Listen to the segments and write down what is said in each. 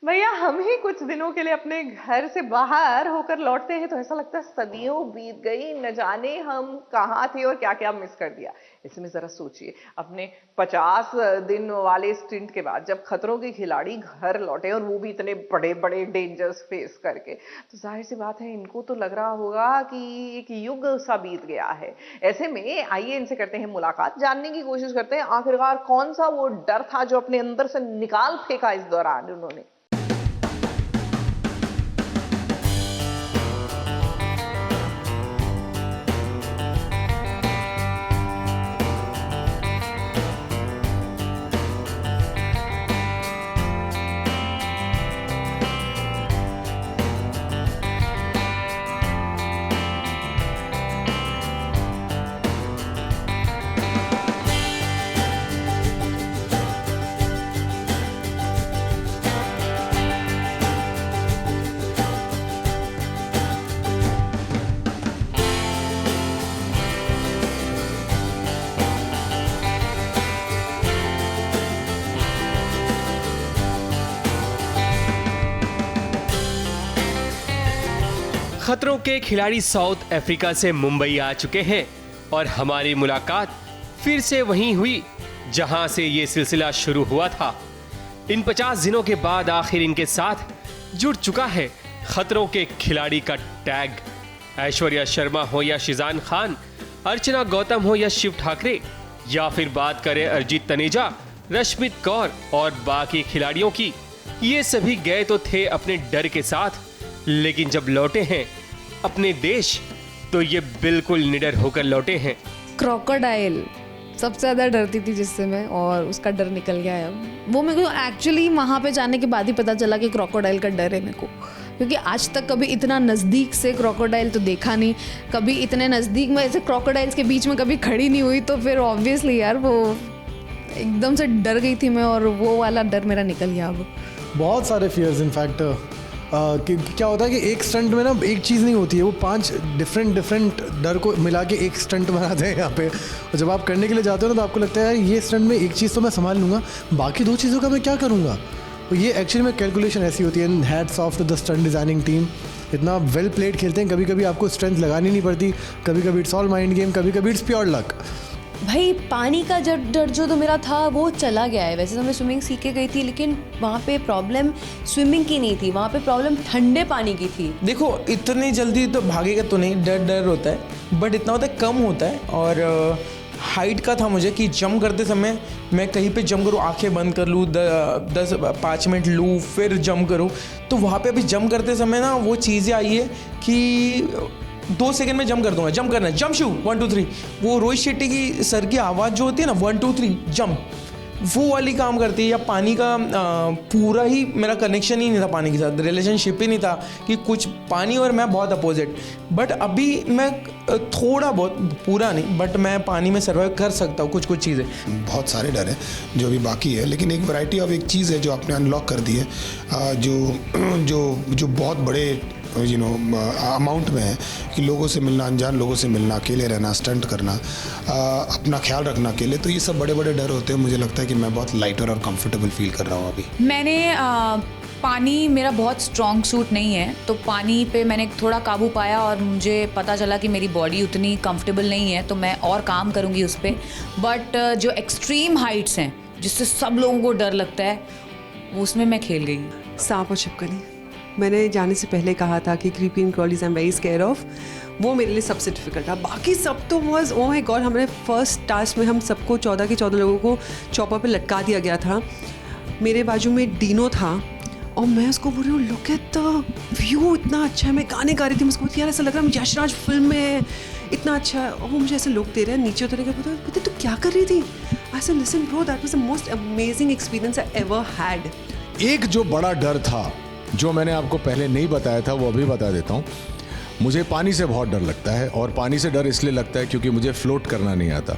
भैया हम ही कुछ दिनों के लिए अपने घर से बाहर होकर लौटते हैं तो ऐसा लगता है सदियों बीत गई, न जाने हम कहाँ थे और क्या क्या मिस कर दिया। ऐसे में जरा सोचिए, अपने 50 दिन वाले स्टिंट के बाद जब खतरों के खिलाड़ी घर लौटे और वो भी इतने बड़े बड़े डेंजर्स फेस करके, तो जाहिर सी बात है इनको तो लग रहा होगा कि एक युग सा बीत गया है। ऐसे में आइए इनसे करते हैं मुलाकात, जानने की कोशिश करते हैं आखिरकार कौन सा वो डर था जो अपने अंदर से निकाल फेंका इस दौरान उन्होंने। खतरों के खिलाड़ी साउथ अफ्रीका से मुंबई आ चुके हैं और हमारी मुलाकात फिर से वहीं हुई जहां से ये सिलसिला शुरू हुआ था। इन 50 दिनों के बाद आखिर इनके साथ जुड़ चुका है खतरों के खिलाड़ी का टैग। ऐश्वर्या शर्मा हो या शिजान खान, अर्चना गौतम हो या शिव ठाकरे, या फिर बात करें अरिजीत तनेजा, रश्मित कौर और बाकी खिलाड़ियों की, ये सभी गए तो थे अपने डर के साथ, लेकिन जब लौटे हैं अपने देश तो ये बिल्कुल निडर होकर लौटे हैं। क्रोकोडाइल सबसे ज़्यादा डरती थी जिससे मैं, और उसका डर निकल गया है। वो मेरे को एक्चुअली वहाँ पे जाने के बाद ही पता चला कि क्रोकोडाइल का डर है मेरे को, क्योंकि आज तक कभी इतना नज़दीक से क्रोकोडाइल तो देखा नहीं, कभी इतने नज़दीक में ऐसे क्रोकोडाइल्स के बीच में कभी खड़ी नहीं हुई, तो फिर ऑब्वियसली यार वो एकदम से डर गई थी मैं, और वो वाला डर मेरा निकल गया। अब बहुत सारे फियर्स इनफैक्ट क्या होता है कि एक स्टंट में ना एक चीज़ नहीं होती है, वो 5 डिफरेंट डर को मिला के एक स्टंट बनाते हैं यहाँ पे। और जब आप करने के लिए जाते हो ना तो आपको लगता है ये स्टंट में एक चीज़ तो मैं संभाल लूँगा, बाकी 2 चीज़ों का मैं क्या करूँगा। तो ये एक्चुअली में कैलकुलेशन ऐसी होती है। Hats off to the stunt designing team, इतना वेल प्लेड खेलते हैं। कभी कभी आपको स्ट्रेंथ लगानी नहीं पड़ती, कभी कभी इट्स ऑल माइंड गेम, कभी कभी इट्स प्योर लक। भाई पानी का डर जो तो मेरा था वो चला गया है। वैसे तो मैं स्विमिंग सीख के गई थी, लेकिन वहाँ पे प्रॉब्लम स्विमिंग की नहीं थी, वहाँ पे प्रॉब्लम ठंडे पानी की थी। देखो इतनी जल्दी तो भागेगा तो नहीं, डर होता है, बट इतना होता है कम होता है। और हाइट का था मुझे कि जंप करते समय मैं कहीं पे जंप करूँ, आंखें बंद कर लूँ, 5 मिनट लूँ, फिर जंप करूँ। तो वहाँ पे अभी जंप करते समय ना वो चीज़ें आई है कि 2 सेकंड में जंप कर दूंगा, जंप करना है, जंप शू 1 2 3। वो रोहित शेट्टी की सर की आवाज़ जो होती है ना 1 2 3 जंप, वो वाली काम करती है। या पानी का पूरा ही मेरा कनेक्शन ही नहीं था पानी के साथ, रिलेशनशिप ही नहीं था कि कुछ पानी और मैं बहुत अपोजिट। बट अभी मैं थोड़ा बहुत, पूरा नहीं, बट मैं पानी में सर्वाइव कर सकता हूँ कुछ चीज़ें। बहुत सारे डर हैं जो अभी बाकी है, लेकिन एक वैरायटी ऑफ एक चीज़ है जो आपने अनलॉक कर दी है, जो बहुत बड़े अमाउंट में है कि लोगों से मिलना, अनजान लोगों से मिलना, अकेले रहना, स्टंट करना, अपना ख्याल रखना अकेले। तो ये सब बड़े बड़े डर होते हैं। मुझे लगता है कि मैं बहुत लाइटर और कंफर्टेबल फील कर रहा हूँ अभी। मैंने पानी मेरा बहुत स्ट्रॉन्ग सूट नहीं है, तो पानी पे मैंने थोड़ा काबू पाया और मुझे पता चला कि मेरी बॉडी उतनी कंफर्टेबल नहीं है, तो मैं और काम करूँगी उस पर। बट जो एक्सट्रीम हाइट्स हैं जिससे सब लोगों को डर लगता है, उसमें मैं खेल गई। सांप और छिपकली, मैंने जाने से पहले कहा था कि creepy and crawlies I am very scared of. वो मेरे लिए सबसे डिफिकल्ट था, बाकी सब तो वाज ओह माय गॉड। हमारे फर्स्ट टास्क में हम सबको 14 के 14 लोगों को चॉपर पे लटका दिया गया था। मेरे बाजू में डीनो था और मैं उसको बोल रही हूँ लुक एट द व्यू, इतना अच्छा है। मैं गाने गा रही थी, मुझको यार ऐसा लग रहा है मैं यशराज फिल्म में है, इतना अच्छा है। और वो मुझे ऐसे लुक दे रहे हैं, नीचे उतरने के पता तू क्या कर रही थी। I said listen bro, that was the most amazing experience I ever had. एक जो बड़ा डर था जो मैंने आपको पहले नहीं बताया था, वो अभी बता देता हूँ। मुझे पानी से बहुत डर लगता है, और पानी से डर इसलिए लगता है क्योंकि मुझे फ्लोट करना नहीं आता।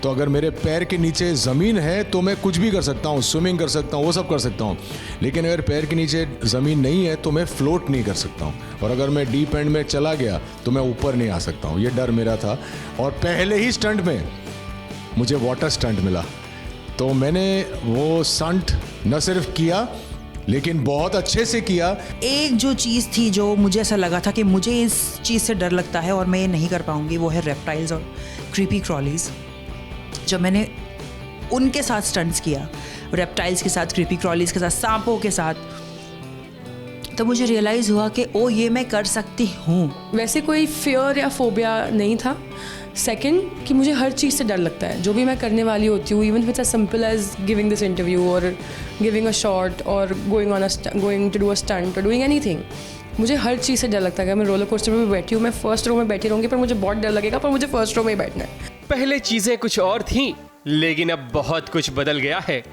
तो अगर मेरे पैर के नीचे ज़मीन है तो मैं कुछ भी कर सकता हूँ, स्विमिंग कर सकता हूँ, वो सब कर सकता हूँ। लेकिन अगर पैर के नीचे ज़मीन नहीं है तो मैं फ्लोट नहीं कर सकता हूँ, और अगर मैं डीप एंड में चला गया तो मैं ऊपर नहीं आ सकता हूँ। ये डर मेरा था। और पहले ही स्टंट में मुझे वाटर स्टंट मिला, तो मैंने वो स्टंट न सिर्फ किया लेकिन बहुत अच्छे से किया। एक जो चीज़ थी जो मुझे ऐसा लगा था कि मुझे इस चीज़ से डर लगता है और मैं ये नहीं कर पाऊंगी, वो है रेप्टाइल्स और क्रीपी क्रॉलीज। जब मैंने उनके साथ स्टंट्स किया, रेप्टाइल्स के साथ, क्रीपी क्रॉलीज के साथ, सांपों के साथ, तो मुझे रियलाइज़ हुआ कि ओ ये मैं कर सकती हूँ। वैसे कोई फियर या फोबिया नहीं था। सेकंड कि मुझे हर चीज़ से डर लगता है, जो भी मैं करने वाली होती हूँ, even it's as simple as giving this interview और गिविंग अ शॉट और going to do a stunt और डूइंग एनीथिंग, मुझे हर चीज़ से डर लगता है। अगर मैं रोलर कोस्टर में बैठी हूँ, मैं फर्स्ट रो में बैठी रहूँगी, पर मुझे बहुत डर लगेगा, पर मुझे फर्स्ट रो में ही बैठना है। पहले चीजें कुछ और थीं, लेकिन अब बहुत कुछ बदल गया है।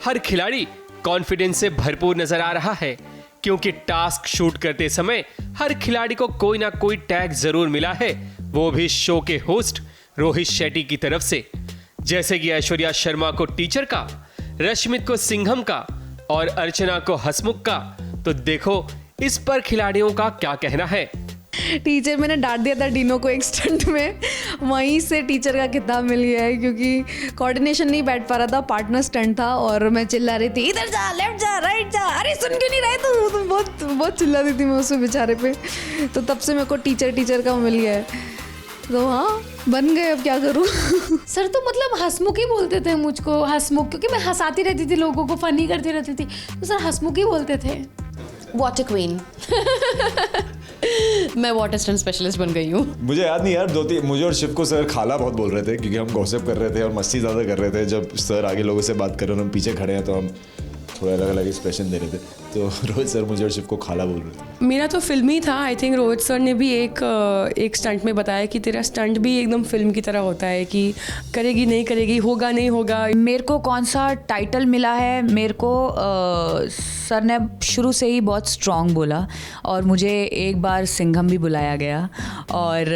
हर खिलाड़ी कॉन्फिडेंस से भरपूर नजर आ रहा है, क्योंकि टास्क शूट करते समय हर खिलाड़ी को कोई ना कोई टैग जरूर मिला है, वो भी शो के होस्ट रोहित शेट्टी की तरफ से। जैसे कि ऐश्वर्या शर्मा को टीचर का, रश्मित को सिंघम का और अर्चना को हंसमुख का। तो देखो इस पर खिलाड़ियों का क्या कहना है। टीचर मैंने डांट दिया था डिनो को एक स्टंट में, वहीं से टीचर का किताब मिल गया है, क्योंकि कोऑर्डिनेशन नहीं बैठ पा रहा था, पार्टनर स्टंट था और मैं चिल्ला रही थी इधर जा, लेफ्ट जा, राइट जा, अरे सुन क्यों नहीं रहे तू, बहुत चिल्ला रही थी मैं उसमें बेचारे पे। तो तब से मेरे को टीचर का मिल गया है। तो हाँ, बन गए, अब क्या करूँ। सर तो मतलब हंसमुख ही बोलते थे मुझको, हंसमुख, क्योंकि मैं हंसाती रहती थी लोगों को, फनी करती रहती थी, तो सर हंसमुख ही बोलते थे। Water queen. मैं वाटर स्टंट स्पेशलिस्ट बन गई हूँ। मुझे याद नहीं यार, मुझे और शिव को सर खाला बहुत बोल रहे थे, क्योंकि हम गॉसिप कर रहे थे और मस्ती ज़्यादा कर रहे थे। जब सर आगे लोगों से बात कर रहे हैं, हम पीछे खड़े हैं, तो हम थोड़ा अलग अलग एक्सप्रेशन दे रहे थे। तो रोहित सर मुझे और शिव को खाला बोल रहे थे। मेरा तो फिल्म ही था। आई थिंक रोहित सर ने भी एक स्टंट में बताया कि तेरा स्टंट भी एकदम फिल्म की तरह होता है, कि करेगी नहीं करेगी, होगा नहीं होगा। मेरे को कौन सा टाइटल मिला है, मेरे को सर ने शुरू से ही बहुत स्ट्रॉन्ग बोला, और मुझे एक बार सिंघम भी बुलाया गया, और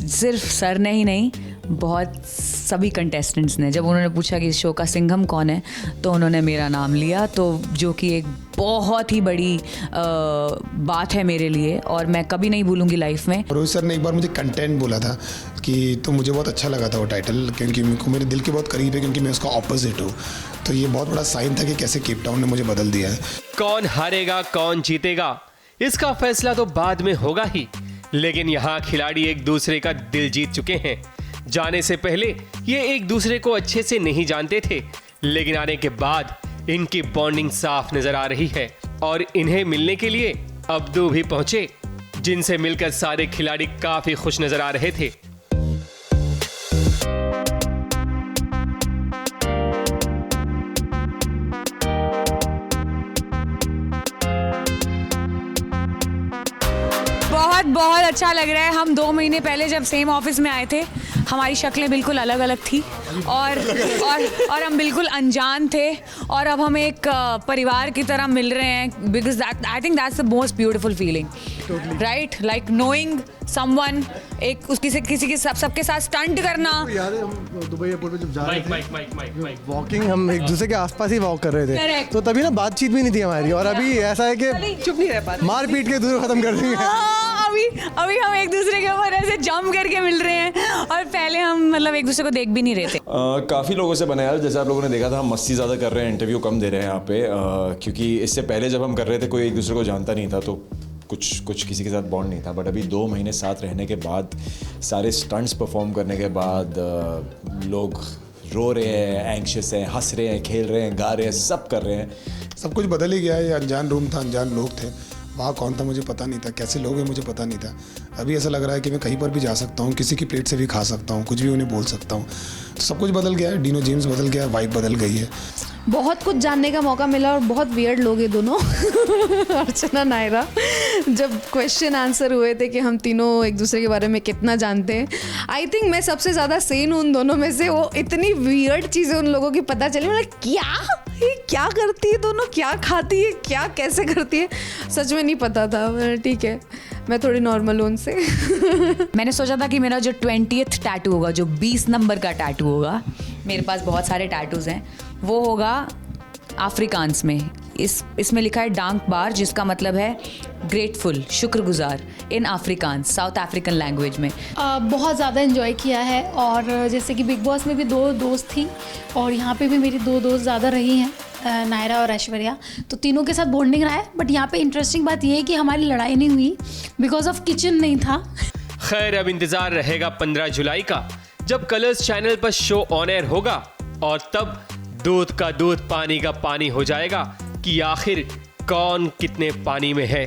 सिर्फ सर ने ही नहीं, बहुत सभी कंटेस्टेंट्स ने, जब उन्होंने पूछा कि इस शो का सिंघम कौन है, तो उन्होंने मेरा नाम लिया, तो जो कि एक बहुत ही बड़ी बात है मेरे लिए, और मैं कभी नहीं भूलूंगी लाइफ में। रोहित सर ने एक बार मुझे कंटेंट बोला था कि, तो मुझे बहुत अच्छा लगा था वो टाइटल, क्योंकि मेरे दिल के बहुत करीब है, क्योंकि मैं उसका ऑपोजिट हूँ। तो ये बहुत बड़ा साइन था कि कैसे केप टाउन ने मुझे बदल दिया है। कौन हारेगा कौन जीतेगा, इसका फैसला तो बाद में होगा ही, लेकिन यहाँ खिलाड़ी एक दूसरे का दिल जीत चुके हैं। जाने से पहले ये एक दूसरे को अच्छे से नहीं जानते थे, लेकिन आने के बाद इनकी बॉन्डिंग साफ नजर आ रही है। और इन्हें मिलने के लिए अब्दू भी पहुंचे, जिनसे मिलकर सारे खिलाड़ी काफी खुश नजर आ रहे थे। बहुत अच्छा लग रहा है। हम 2 महीने पहले जब सेम ऑफिस में आए थे, हमारी शक्लें बिल्कुल अलग अलग थी, और हम बिल्कुल अनजान थे, और अब हम एक परिवार की तरह मिल रहे हैं, because I think that's the most beautiful feeling, right, like knowing someone, एक किसी के सबके साथ स्टंट करना। याद है हम दुबई एयरपोर्ट पे जब जा रहे थे, वॉकिंग, हम एक दूसरे के आसपास ही वॉक कर रहे थे। Correct. तो तभी ना बातचीत भी नहीं थी हमारी, और अभी ऐसा है कि चुप नहीं रह पाते, मार पीट के दूर खत्म कर देंगे। अभी हम एक दूसरे के ऊपर ऐसे जंप करके मिल रहे हैं, और पहले हम मतलब एक दूसरे को देख भी नहीं रहे थे। काफ़ी लोगों से बना यार, जैसे आप लोगों ने देखा था, हम मस्ती ज़्यादा कर रहे हैं, इंटरव्यू कम दे रहे हैं यहाँ पे, क्योंकि इससे पहले जब हम कर रहे थे कोई एक दूसरे को जानता नहीं था, तो कुछ किसी के साथ बॉन्ड नहीं था। बट अभी 2 महीने साथ रहने के बाद, सारे स्टंट्स परफॉर्म करने के बाद, लोग रो रहे हैं, एंग्शियस हैं, हंस रहे हैं, खेल रहे हैं, गा रहे हैं, सब कर रहे हैं। सब कुछ बदल ही गया है। ये अनजान रूम था, अनजान लोग थे, वहाँ कौन था मुझे पता नहीं था, कैसे लोग हैं मुझे पता नहीं था। अभी ऐसा लग रहा है कि मैं कहीं पर भी जा सकता हूँ, किसी की प्लेट से भी खा सकता हूँ, कुछ भी उन्हें बोल सकता हूँ। तो सब कुछ बदल गया है, डिनो जेम्स बदल गया है, वाइब बदल गई है। बहुत कुछ जानने का मौका मिला, और बहुत वियर्ड लोग हैं दोनों। अर्चना, नायरा, जब क्वेश्चन आंसर हुए थे कि हम तीनों एक दूसरे के बारे में कितना जानते हैं, आई थिंक मैं सबसे ज़्यादा सेन उन दोनों में से। वो इतनी वियर्ड चीज़ें उन लोगों की पता चली, मतलब क्या करती है दोनों, क्या खाती है, क्या कैसे करती है, सच में नहीं पता था। ठीक है, मैं थोड़ी नॉर्मल हूँ उनसे। मैंने सोचा था कि मेरा जो 20th टैटू होगा, जो 20 नंबर का टैटू होगा, मेरे पास बहुत सारे टैटूज़ हैं, वो होगा अफ्रीकांस में, इसमें लिखा है डांक बार, जिसका मतलब है ग्रेटफुल, शुक्रगुजार इन अफ्रीकान, साउथ अफ्रीकन लैंग्वेज में। बहुत ज़्यादा इन्जॉय किया है, और जैसे कि बिग बॉस में भी 2 दोस्त थी और यहाँ पे भी मेरी 2 दोस्त ज़्यादा रही हैं, नायरा और ऐश्वर्या, तो तीनों के साथ बॉन्डिंग रहा है। बट यहाँ पे इंटरेस्टिंग बात ये है कि हमारी लड़ाई नहीं हुई बिकॉज ऑफ किचन नहीं था। खैर, अब इंतजार रहेगा 15 जुलाई का, जब कलर्स चैनल पर शो ऑन एयर होगा और तब दूध का दूध पानी का पानी हो जाएगा कि आखिर कौन कितने पानी में है।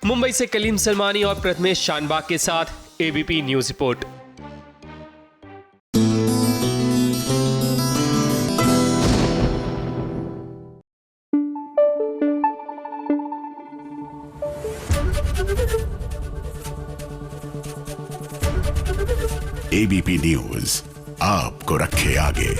मुंबई से कलीम सलमानी और प्रथमेश शानबाग के साथ ABP news report. ABP news आपको रखे आगे।